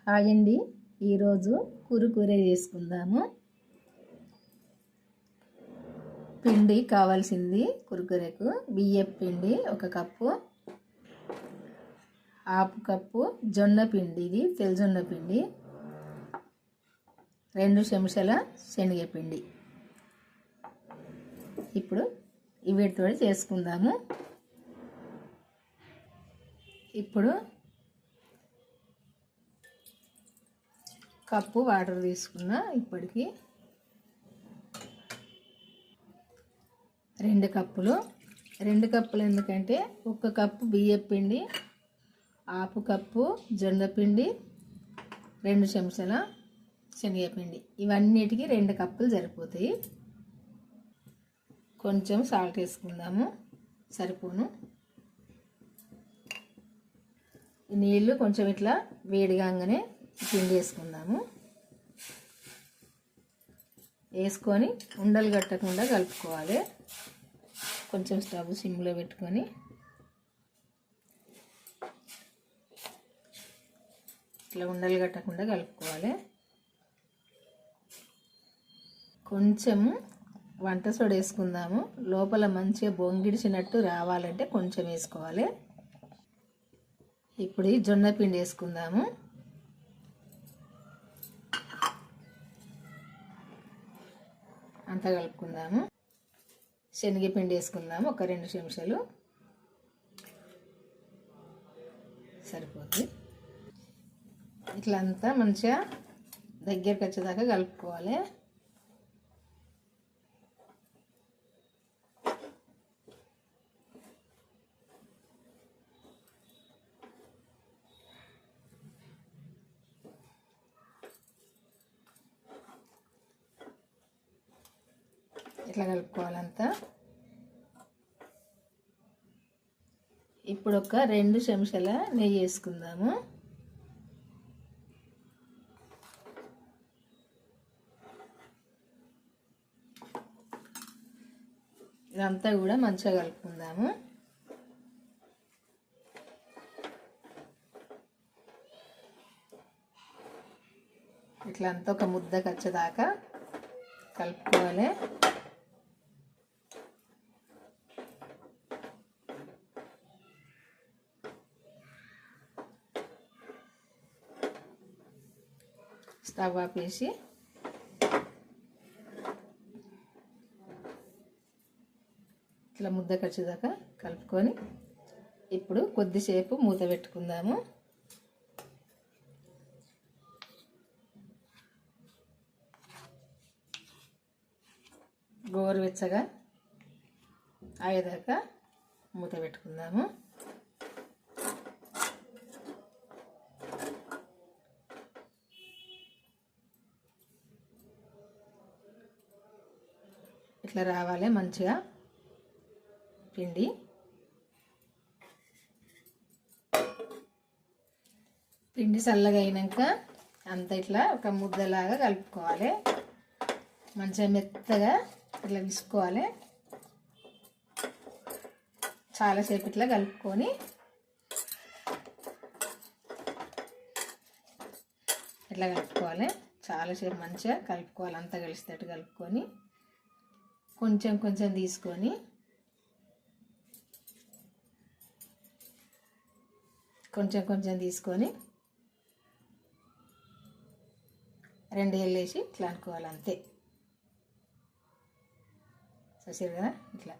Hi అండి, ఈరోజు కురుకురే చేసుకుందాము. పిండి కావాల్సింది కురుకురేకు బియ్యం పిండి 1 కప్పు, హాఫ్ కప్పు జొన్న పిండి, ఇది తెల్లజొన్న పిండి, 2 చెంచాల శనగపిండి. ఇప్పుడు వీటితో చేసుకుందాము. ఇప్పుడు కప్పు వాటర్ తీసుకున్నా. ఇప్పటికి 2 కప్పులు ఎందుకంటే 1 కప్పు బియ్యం పిండి, హాఫ్ కప్పు జొన్న పిండి, 2 చెంచాల శనగపిండి, ఇవన్నిటికి 2 కప్పులు సరిపోతాయి. కొంచెం సాల్ట్ వేసుకుందాము, సరిపోను. నీళ్ళు కొంచెం ఇట్లా వేడిగానే పిండి వేసుకుందాము. వేసుకొని ఉండలు కట్టకుండా కలుపుకోవాలి. కొంచెం స్టవ్ సిమ్లో పెట్టుకొని ఇట్లా ఉండలు కట్టకుండా కలుపుకోవాలి. కొంచెం వంట సోడా వేసుకుందాము. లోపల మంచిగా బొంగిడిచినట్టు రావాలంటే కొంచెం వేసుకోవాలి. ఇప్పుడు ఈ జొన్న పిండి వేసుకుందాము. అంతా కలుపుకుందాము. శనగపిండి వేసుకుందాము, 2 చెంచాలు సరిపోతుంది. ఇట్లా అంతా మంచిగా దగ్గరికి వచ్చేదాకా కలుపుకోవాలి. ఇట్లా కలుపుకోవాలంతా. ఇప్పుడు 2 చెంచాల నెయ్యి వేసుకుందాము. ఇదంతా కూడా మంచిగా కలుపుకుందాము. ఇట్లా అంతా ఒక ముద్దకు వచ్చేదాకా కలుపుకోవాలి. స్టవ్ ఆపేసి ఇట్లా ముద్దకు వచ్చేదాకా కలుపుకొని ఇప్పుడు కొద్దిసేపు మూత పెట్టుకుందాము. గోరువెచ్చగా అయ్యేదాకా మూత పెట్టుకుందాము. ఇట్లా రావాలి మంచిగా పిండి. పిండి చల్లగా అయినాక అంత ఇట్లా ఒక ముద్దలాగా కలుపుకోవాలి. మంచిగా మెత్తగా ఇట్లా విసుకోవాలి. చాలాసేపు ఇట్లా కలుపుకొని ఇట్లా కలుపుకోవాలి. చాలాసేపు మంచిగా కలుపుకోవాలి. అంతా కలిసేటట్టు కలుపుకొని కొంచెం కొంచెం తీసుకొని రెండు వేసి ఇట్లా అనుకోవాలి. అంతే, చూసారు కదా. ఇట్లా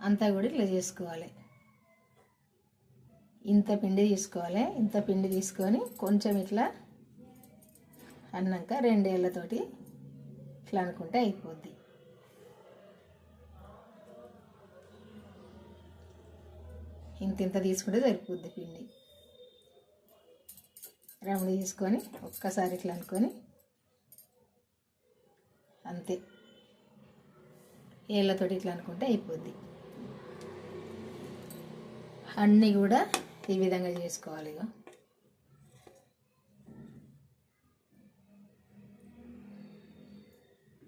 అంతా కూడా ఇట్లా చేసుకోవాలి. ఇంత పిండి తీసుకోవాలి. ఇంత పిండి తీసుకొని కొంచెం ఇట్లా అన్నాక 2 వేళ్ళతోటి ఇట్లా అనుకుంటే అయిపోద్ది. ఇంత తీసుకుంటే సరిపోద్ది పిండి. రౌండ్ తీసుకొని ఒక్కసారి ఇట్లా అనుకొని అంతే, ఏళ్ళతోటి ఇట్లా అనుకుంటే అయిపోద్ది. అన్నీ కూడా ఈ విధంగా చేసుకోవాలి.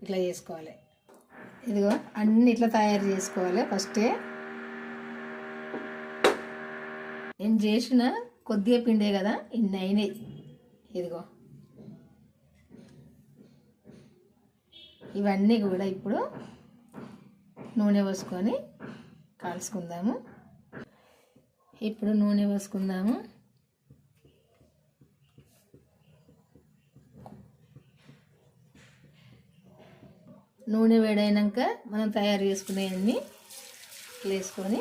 ఇట్లా చేసుకోవాలి. ఇదిగో అన్నీ ఇట్లా తయారు చేసుకోవాలి. ఫస్టే నేను చేసిన కొద్దిగా పిండే కదా ఇన్ని అయినాయి. ఇదిగో ఇవన్నీ కూడా ఇప్పుడు నూనె పోసుకొని కాల్చుకుందాము. ఇప్పుడు నూనె పోసుకుందాము. నూనె వేడైనాక మనం తయారు చేసుకునేవన్నీ వేసుకొని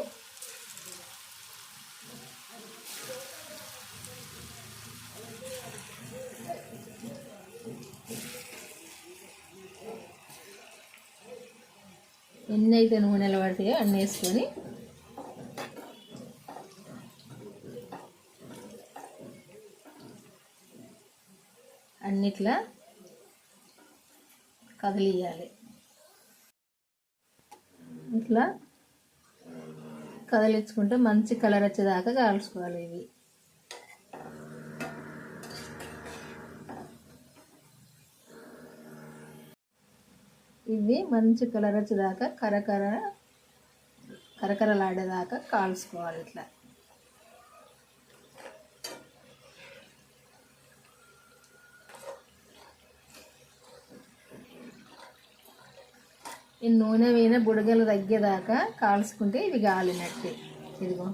ఎన్ని అయితే నూనెలు పడతాయో అన్నీ వేసుకొని అన్నిట్లా కదిలియాలి. ఇట్లా కదిలించుకుంటే మంచి కలర్ వచ్చేదాకా కాల్చుకోవాలి. ఇవి మంచి కలర్ వచ్చేదాకా కరకరలాడేదాకా కాల్చుకోవాలి. ఇట్లా ఈ నూనె మీద బుడగలు తగ్గేదాకా కాల్చుకుంటే ఇది గాలినట్టే. ఇదిగో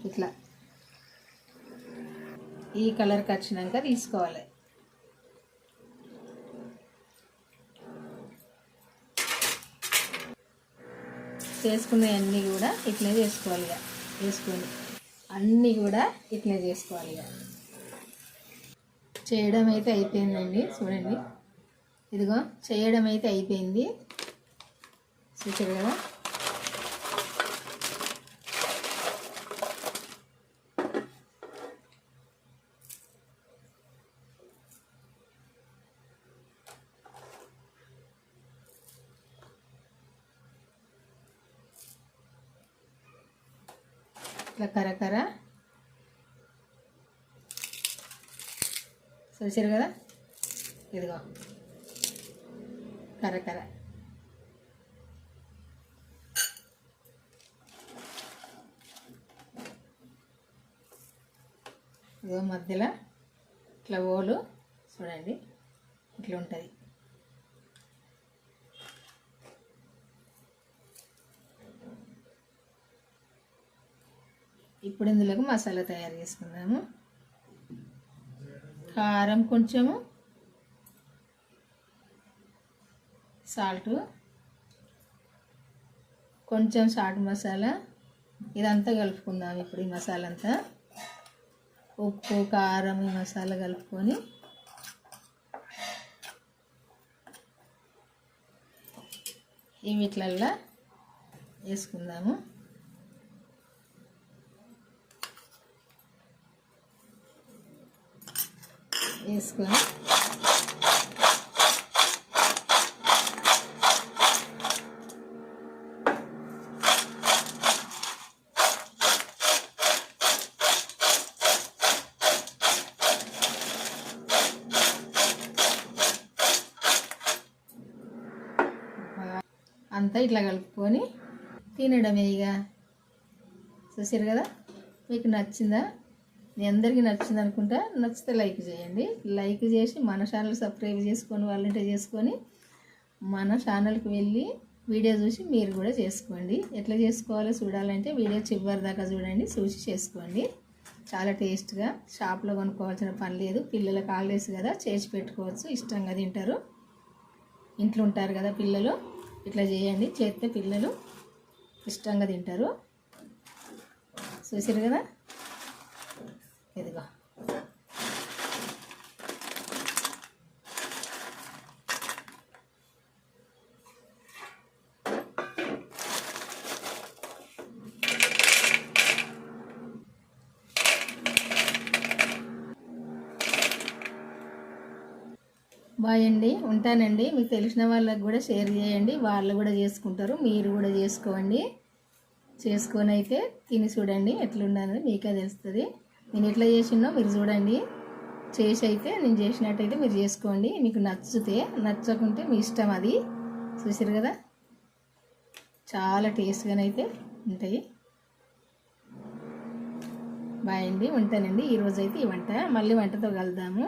ఇట్లా ఈ కలర్కి వచ్చినాక తీసుకోవాలి. చేసుకునేవన్నీ కూడా ఇట్లనే చేసుకోవాలి. వేసుకొని అన్నీ కూడా ఇట్లనే చేసుకోవాలి. చేయడం అయితే అయిపోయిందండి. చూడండి, ఇదిగో చేయడం అయితే అయిపోయింది. చూసారు కదా. ఇట్లా కరకర చూసారు కదా. ఇదిగో కరకర ఇదిగో మధ్యలో ఇట్లా ఓలు చూడండి ఇట్లా ఉంటుంది. ఇప్పుడు ఇందులోకి మసాలా తయారు చేసుకుందాము. కారం కొంచెము, సాల్ట్ కొంచెం, చాట్ మసాలా ఇదంతా కలుపుకుందాం. ఇప్పుడు ఈ మసాలా అంతా ఉప్పు, కారం, ఈ మసాలా కలుపుకొని ఈ వీటిలల్లో వేసుకుందాము. వేసుకొని అంతా ఇట్లా కలుపుకొని తినడమే. ఇక చూసారు కదా. మీకు నచ్చిందా? మీ అందరికీ నచ్చింది అనుకుంటా. నచ్చితే లైక్ చేయండి. లైక్ చేసి మన ఛానల్ సబ్స్క్రైబ్ చేసుకొని వాళ్ళంటే చేసుకొని మన ఛానల్కి వెళ్ళి వీడియో చూసి మీరు కూడా చేసుకోండి. ఎట్లా చేసుకోవాలో చూడాలంటే వీడియో చివరి దాకా చూడండి, చూసి చేసుకోండి. చాలా టేస్ట్గా, షాప్లో కొనుక్కోవాల్సిన పని లేదు. పిల్లలకు హాలిడేస్ కదా, చేసి పెట్టుకోవచ్చు, ఇష్టంగా తింటారు. ఇంట్లో ఉంటారు కదా పిల్లలు, ఇట్లా చేయండి. చేస్తే పిల్లలు ఇష్టంగా తింటారు. చూసారు కదా. ఇదిగో బాయ్ అండి, ఉంటానండి. మీకు తెలిసిన వాళ్ళకి కూడా షేర్ చేయండి, వాళ్ళు కూడా చేసుకుంటారు. మీరు కూడా చేసుకోండి. చేసుకొని అయితే తిని చూడండి ఎట్లుండదని మీకే తెలుస్తుంది. నేను ఎట్లా చేసినో మీరు చూడండి. చేసి అయితే నేను చేసినట్టయితే మీరు చేసుకోండి. మీకు నచ్చితే, నచ్చకుంటే మీ ఇష్టం అది. చూసారు కదా, చాలా టేస్ట్గానైతే ఉంటాయి. బాయ్ అండి, ఉంటానండి. ఈరోజైతే ఈ వంట, మళ్ళీ వంటతో కలుద్దాము.